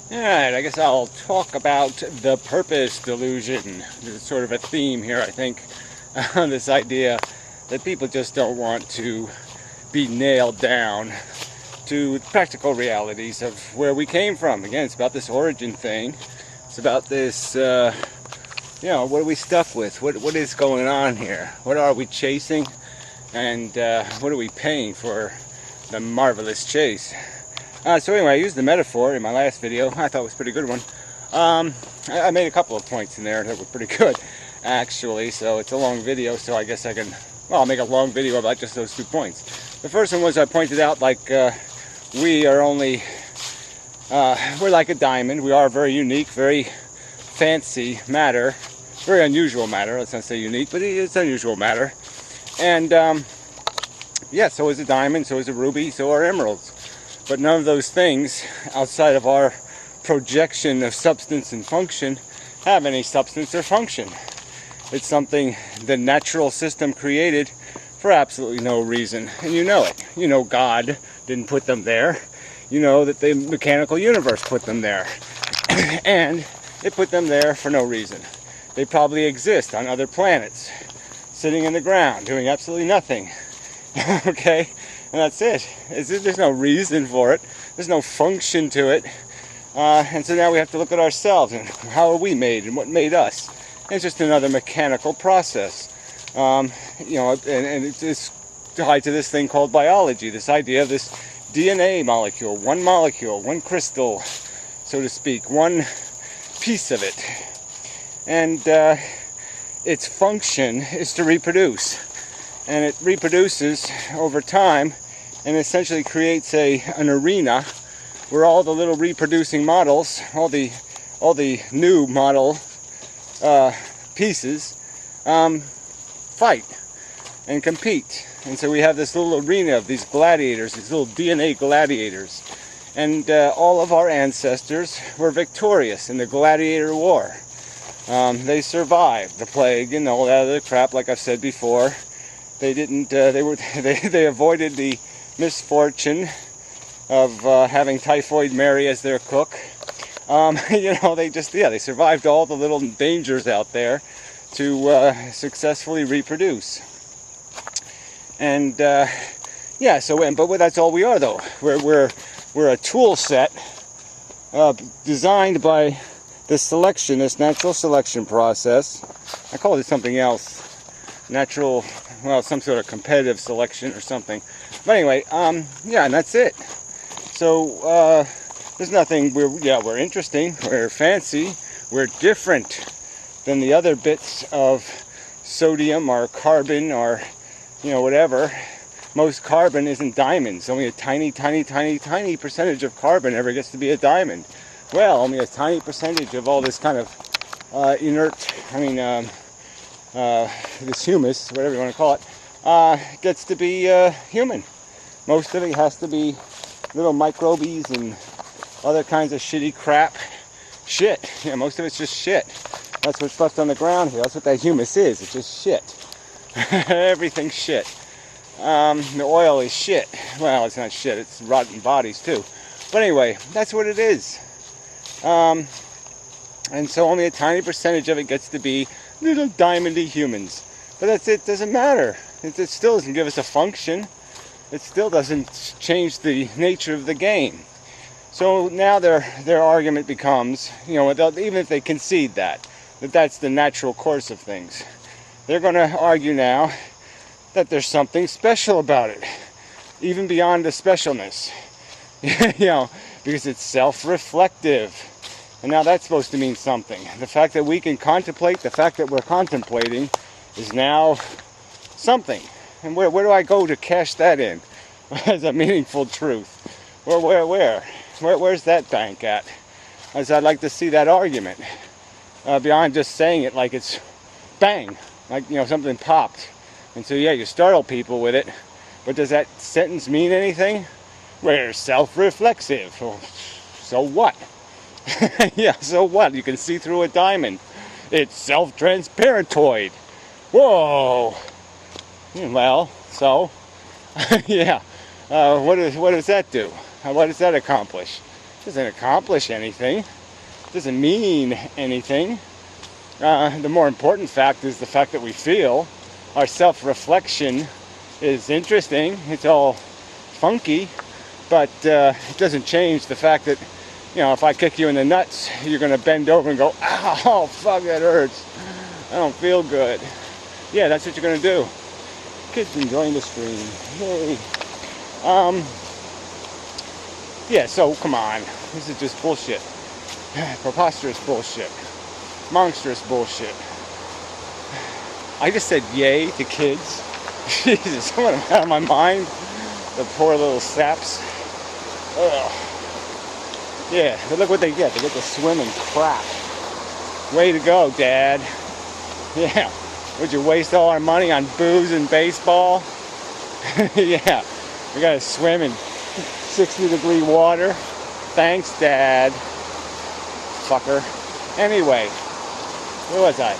Alright, I guess I'll talk about the purpose delusion. There's sort of a theme here, I think, on this idea that people just don't want to be nailed down to practical realities of where we came from. Again, it's about this origin thing. It's about this, what are we stuck with? What is going on here? What are we chasing? And what are we paying for the marvelous chase? So anyway, I used the metaphor in my last video. I thought it was a pretty good one. I made a couple of points in there that were pretty good, actually. So it's a long video, so I guess I'll make a long video about just those 2 points. The first one was I pointed out, we are only, we're like a diamond. We are very unique, very fancy matter, very unusual matter. Let's not say unique, but it's unusual matter. And yeah, so is a diamond, so is a ruby, so are emeralds. But none of those things, outside of our projection of substance and function, have any substance or function. It's something the natural system created for absolutely no reason. And you know it. You know God didn't put them there. You know that the mechanical universe put them there. And it put them there for no reason. They probably exist on other planets, sitting in the ground, doing absolutely nothing. Okay? And that's it. There's no reason for it. There's no function to it. And so now we have to look at ourselves and how are we made and what made us. And it's just another mechanical process. And it's tied to this thing called biology, this idea of this DNA molecule, one crystal, so to speak, one piece of it. And its function is to reproduce. And it reproduces over time and essentially creates an arena where all the little reproducing models, all the new model pieces fight and compete. And so we have this little arena of these gladiators, these little DNA gladiators. And all of our ancestors were victorious in the gladiator war. They survived the plague and all that other crap, like I've said before. They didn't. They avoided the misfortune of having Typhoid Mary as their cook. They survived all the little dangers out there to successfully reproduce. And but that's all we are, though. We're a tool set designed by this natural selection process. I call it something else. Some sort of competitive selection or something. But anyway, and that's it. So there's nothing. We're interesting. We're fancy. We're different than the other bits of sodium or carbon or whatever. Most carbon isn't diamonds. Only a tiny percentage of carbon ever gets to be a diamond. Well, only a tiny percentage of all this kind of this humus, whatever you want to call it, gets to be human. Most of it has to be little microbes and other kinds of shitty crap. Shit. Yeah, most of it's just shit. That's what's left on the ground here. That's what that humus is. It's just shit. Everything's shit. The oil is shit. Well, it's not shit. It's rotten bodies too. But anyway, that's what it is. And so only a tiny percentage of it gets to be little diamondy humans. But that's it. Doesn't matter. It still doesn't give us a function. It still doesn't change the nature of the game. So now their argument becomes, even if they concede that's the natural course of things, they're going to argue now that there's something special about it, even beyond the specialness, because it's self-reflective. And now that's supposed to mean something. The fact that we can contemplate, the fact that we're contemplating is now something. And where do I go to cash that in as a meaningful truth? Where's that bank at? As I'd like to see that argument. Beyond just saying it like it's bang, like something popped. And so you startle people with it. But does that sentence mean anything? We're self-reflexive. Well, so what? Yeah, so what? You can see through a diamond. It's self-transparentoid. Whoa. Well, so, yeah. What does that do? What does that accomplish? doesn't accomplish anything. Doesn't mean anything. The more important fact is the fact that we feel. Our self-reflection is interesting. It's all funky, but it doesn't change the fact that, you know, if I kick you in the nuts, you're going to bend over and go, "Ow, fuck, that hurts. I don't feel good." Yeah, that's what you're going to do. Kids enjoying the stream. Yay. Yeah, so come on. This is just bullshit. Preposterous bullshit. Monstrous bullshit. I just said yay to kids. Jesus, I'm out of my mind. The poor little saps. Ugh. Yeah, but look what they get. They get to swim in crap. Way to go, Dad. Yeah. Would you waste all our money on booze and baseball? Yeah. We gotta swim in 60-degree water. Thanks, Dad. Fucker. Anyway, where was I?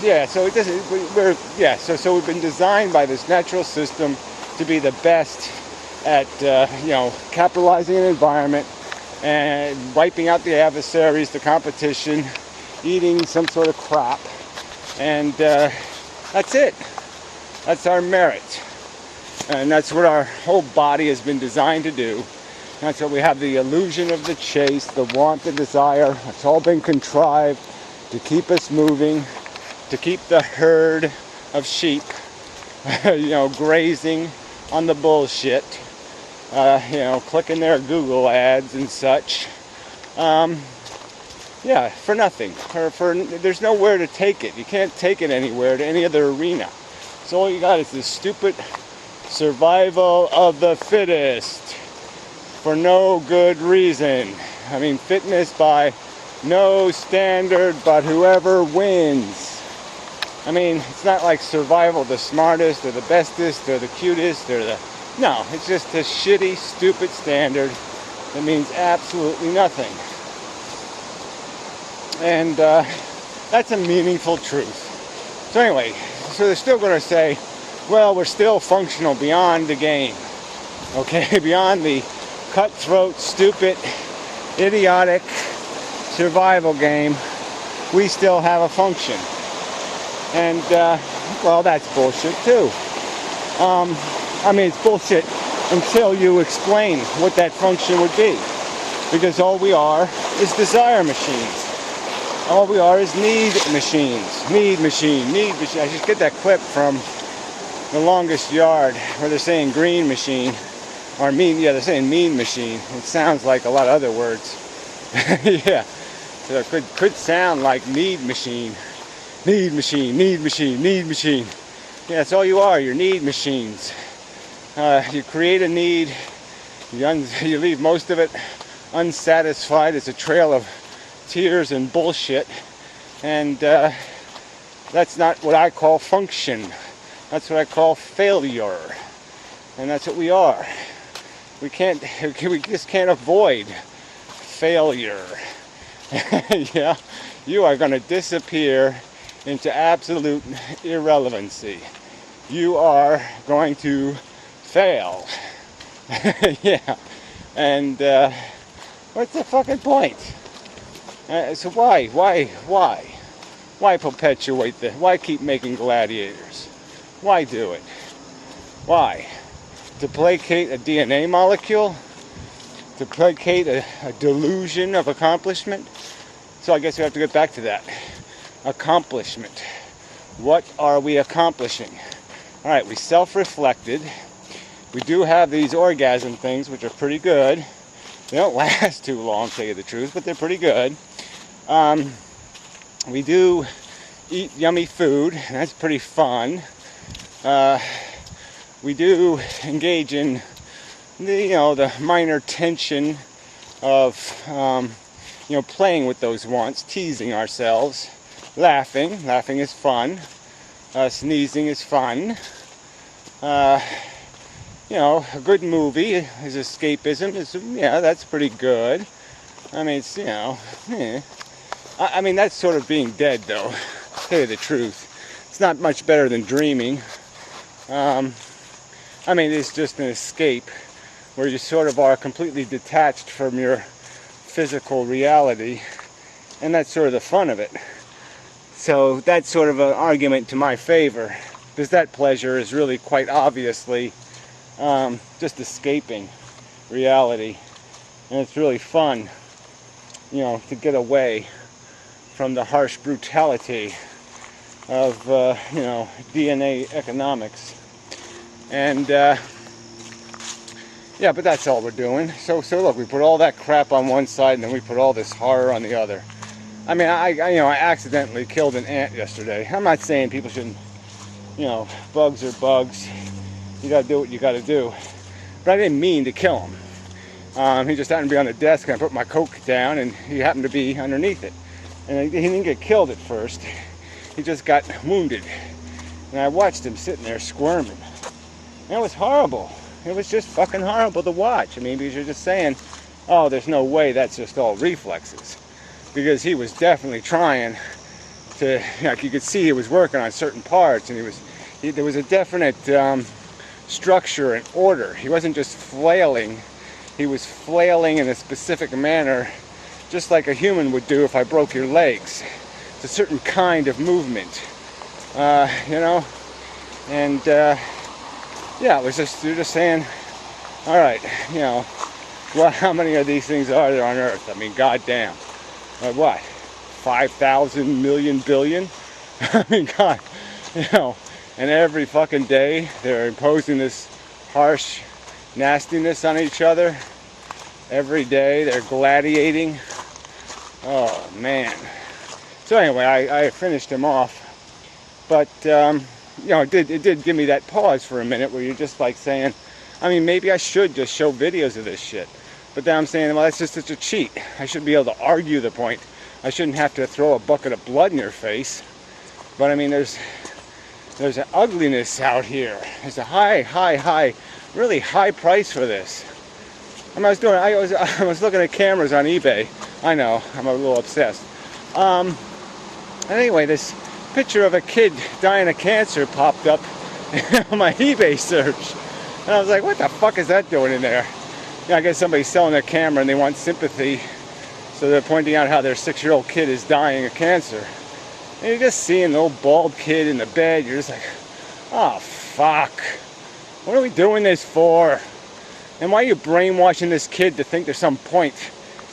Yeah. So it doesn't. So we've been designed by this natural system to be the best at capitalizing an environment and wiping out the adversaries, the competition, eating some sort of crap, and that's it. That's our merit, and that's what our whole body has been designed to do. That's what we have, the illusion of the chase, the want, the desire. It's all been contrived to keep us moving, to keep the herd of sheep, grazing on the bullshit, clicking their Google ads and such. For nothing. There's nowhere to take it. You can't take it anywhere to any other arena. So all you got is this stupid survival of the fittest. For no good reason. I mean, fitness by no standard, but whoever wins. I mean, it's not like survival, the smartest or the bestest or the cutest or the... No, it's just a shitty, stupid standard that means absolutely nothing. And that's a meaningful truth. So anyway, so they're still going to say, well, we're still functional beyond the game. Okay, beyond the cutthroat, stupid, idiotic survival game, we still have a function. And, well, that's bullshit too. It's bullshit until you explain what that function would be. Because all we are is desire machines. All we are is need machines. Need machine. I just get that clip from The Longest Yard where they're saying green machine. Or mean, they're saying mean machine. It sounds like a lot of other words. Yeah. So it could sound like need machine. Need machine, need machine, need machine. Yeah, that's all you are. You're need machines. You create a need. You leave most of it unsatisfied. It's a trail of tears and bullshit. And that's not what I call function. That's what I call failure. And that's what we are. We just can't avoid failure. Yeah, you are going to disappear into absolute irrelevancy. You are going to fail. Yeah, and what's the fucking point? So why perpetuate why keep making gladiators? Why do it? Why? To placate a DNA molecule? To placate a delusion of accomplishment? So I guess we have to get back to that. Accomplishment. What are we accomplishing? All right, we self-reflected. We do have these orgasm things, which are pretty good. They don't last too long, to tell you the truth, but they're pretty good. We do eat yummy food, and that's pretty fun. We do engage in the minor tension of playing with those wants, teasing ourselves, laughing. Laughing is fun. Sneezing is fun. A good movie is escapism. That's pretty good. I mean, it's that's sort of being dead, though. To tell you the truth, it's not much better than dreaming. It's just an escape where you sort of are completely detached from your physical reality, and that's sort of the fun of it. So that's sort of an argument to my favor, because that pleasure is really quite obviously just escaping reality, and it's really fun, you know, to get away from the harsh brutality of you know, DNA economics. And yeah, but that's all we're doing. So look, we put all that crap on one side, and then we put all this horror on the other. I mean, I you know, I accidentally killed an ant yesterday. I'm not saying people shouldn't, you know, bugs are bugs. You gotta do what you gotta do. But I didn't mean to kill him. He just happened to be on the desk, and I put my Coke down, and he happened to be underneath it. And he didn't get killed at first. He just got wounded. And I watched him sitting there squirming. And it was horrible. It was just fucking horrible to watch. I mean, because you're just saying, oh, there's no way that's just all reflexes. Because he was definitely trying to, like, you could see he was working on certain parts, and there was a definite structure and order. He wasn't just flailing. He was flailing in a specific manner, just like a human would do if I broke your legs. It's a certain kind of movement, you know, and yeah, it was just, you're just saying, all right, you know, well, how many of these things are there on Earth? I mean, goddamn, what, 5,000 million billion? I mean, God, you know, and every fucking day they're imposing this harsh nastiness on each other. Every day they're gladiating. Oh man. So anyway, I finished him off, but you know, it did give me that pause for a minute where you're just like saying, I mean, maybe I should just show videos of this shit. But then I'm saying, well, that's just such a cheat. I should be able to argue the point. I shouldn't have to throw a bucket of blood in your face. But I mean, there's an ugliness out here. There's a high, really high price for this. I mean, I was looking at cameras on eBay. I know, I'm a little obsessed. Anyway, this picture of a kid dying of cancer popped up on my eBay search. And I was like, what the fuck is that doing in there? You know, I guess somebody's selling their camera and they want sympathy. So they're pointing out how their 6-year-old kid is dying of cancer. And you're just seeing an old bald kid in the bed. You're just like, oh, fuck. What are we doing this for? And why are you brainwashing this kid to think there's some point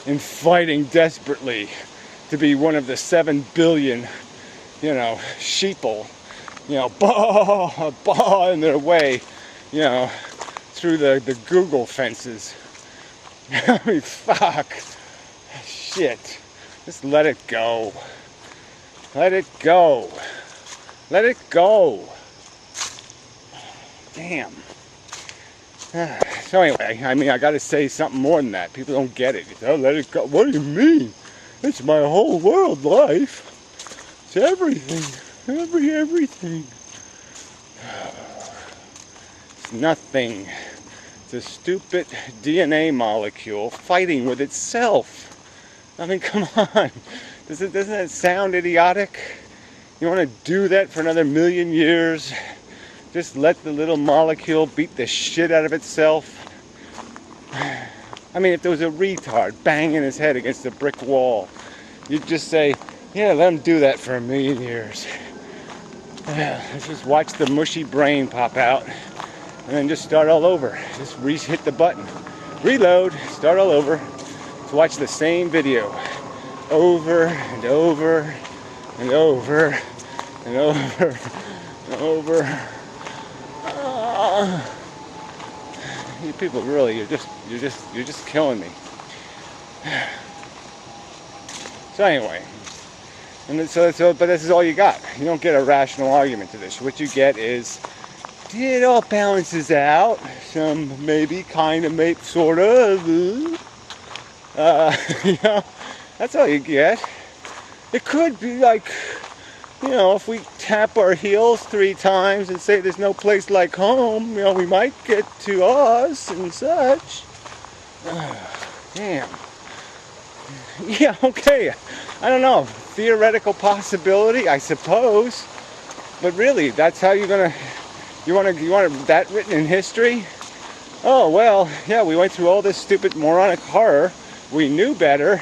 in fighting desperately to be one of the 7 billion, you know, sheeple, you know, bah in their way, you know, through the Google fences. I mean, fuck. Shit. Just let it go. Let it go. Let it go. Damn. So anyway, I mean, I gotta say something more than that. People don't get it. Oh, let it go. What do you mean? It's my whole world life. It's everything. Everything. It's nothing. It's a stupid DNA molecule fighting with itself. I mean, come on. Doesn't that sound idiotic? You want to do that for another 1,000,000 years? Just let the little molecule beat the shit out of itself? I mean, if there was a retard banging his head against a brick wall, you'd just say, yeah, let him do that for 1,000,000 years. Let's just watch the mushy brain pop out, and then just start all over. Just hit the button. Reload, start all over. Let's watch the same video over and over and over and over and over. You people really, you're just killing me. So anyway, and but this is all you got. You don't get a rational argument to this. What you get is, it all balances out. Some maybe, kind of, maybe, sort of. You know, that's all you get. It could be like, you know, if we tap our heels 3 times and say there's no place like home, you know, we might get to us and such. Damn. Yeah, okay. I don't know. Theoretical possibility, I suppose. But really, that's how you're gonna. You want that written in history? Oh, well, yeah, we went through all this stupid moronic horror. We knew better,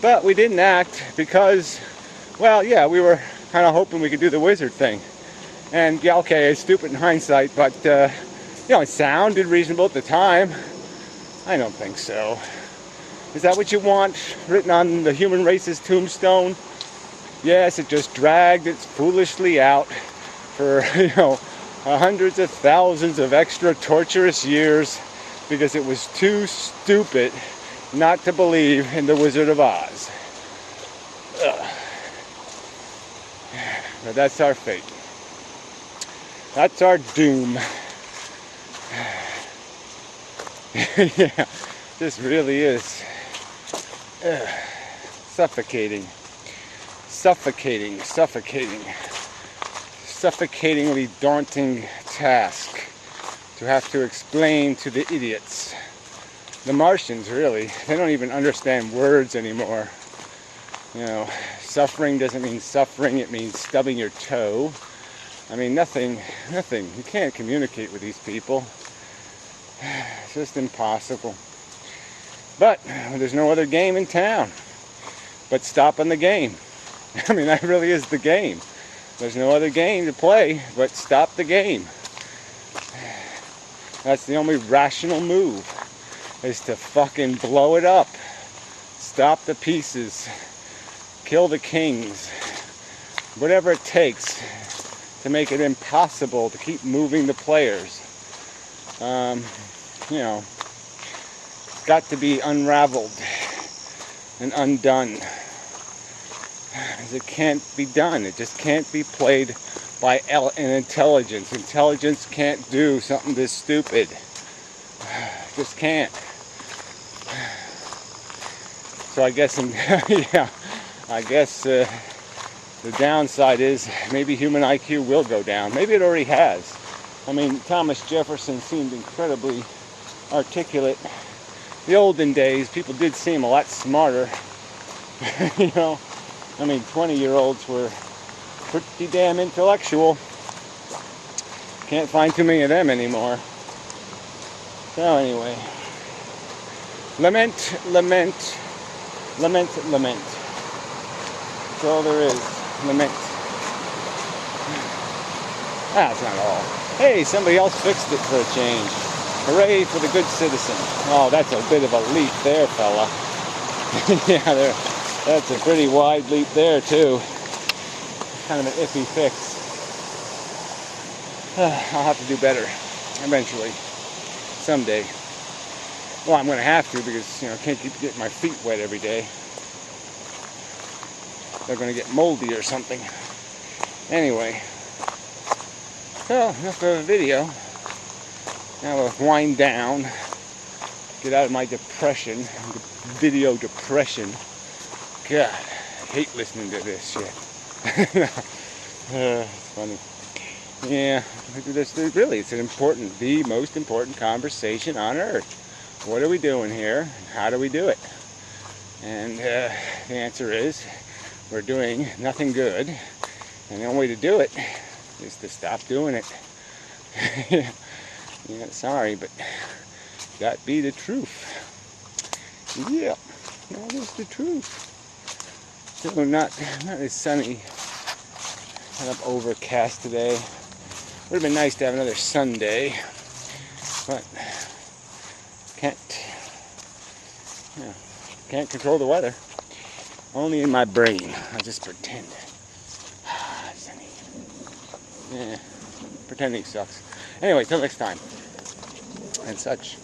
but we didn't act because, well, yeah, we were kind of hoping we could do the wizard thing. And, yeah, okay, it's stupid in hindsight, but, it sounded reasonable at the time. I don't think so. Is that what you want written on the human race's tombstone? Yes, it just dragged it foolishly out for, hundreds of thousands of extra torturous years because it was too stupid not to believe in the Wizard of Oz. Ugh. But that's our fate. That's our doom. Yeah, this really is suffocating. Suffocatingly daunting task to have to explain to the idiots. The Martians, really, they don't even understand words anymore. Suffering doesn't mean suffering, it means stubbing your toe. I mean, nothing. You can't communicate with these people. It's just impossible. But there's no other game in town but stopping the game. I mean, that really is the game. There's no other game to play but stop the game. That's the only rational move, is to fucking blow it up. Stop the pieces. Kill the kings. Whatever it takes to make it impossible to keep moving the players. Got to be unraveled and undone. It can't be done. It just can't be played by an intelligence. Intelligence can't do something this stupid. Just can't. So I guess, the downside is maybe human IQ will go down. Maybe it already has. I mean, Thomas Jefferson seemed incredibly articulate. The olden days, people did seem a lot smarter. 20-year-olds were pretty damn intellectual. Can't find too many of them anymore. So anyway, lament. That's all there is. Lament. That's not all. Hey, somebody else fixed it for a change. Hooray for the good citizen. Oh, that's a bit of a leap there, fella. Yeah, that's a pretty wide leap there, too. Kind of an iffy fix. I'll have to do better eventually. Someday. Well, I'm going to have to because, I can't keep getting my feet wet every day. They're going to get moldy or something. Anyway. So, enough of a video. Now I'll wind down. Get out of my depression. Video depression. God, I hate listening to this shit. It's funny. Yeah, it's the most important conversation on Earth. What are we doing here? How do we do it? And the answer is, we're doing nothing good. And the only way to do it is to stop doing it. Yeah, sorry, but that be the truth. Yeah, that is the truth. So not as sunny, kind of overcast today. Would have been nice to have another Sunday, but can't control the weather. Only in my brain. I just pretend. Sunny. Yeah, pretending sucks. Anyway, till next time. And such.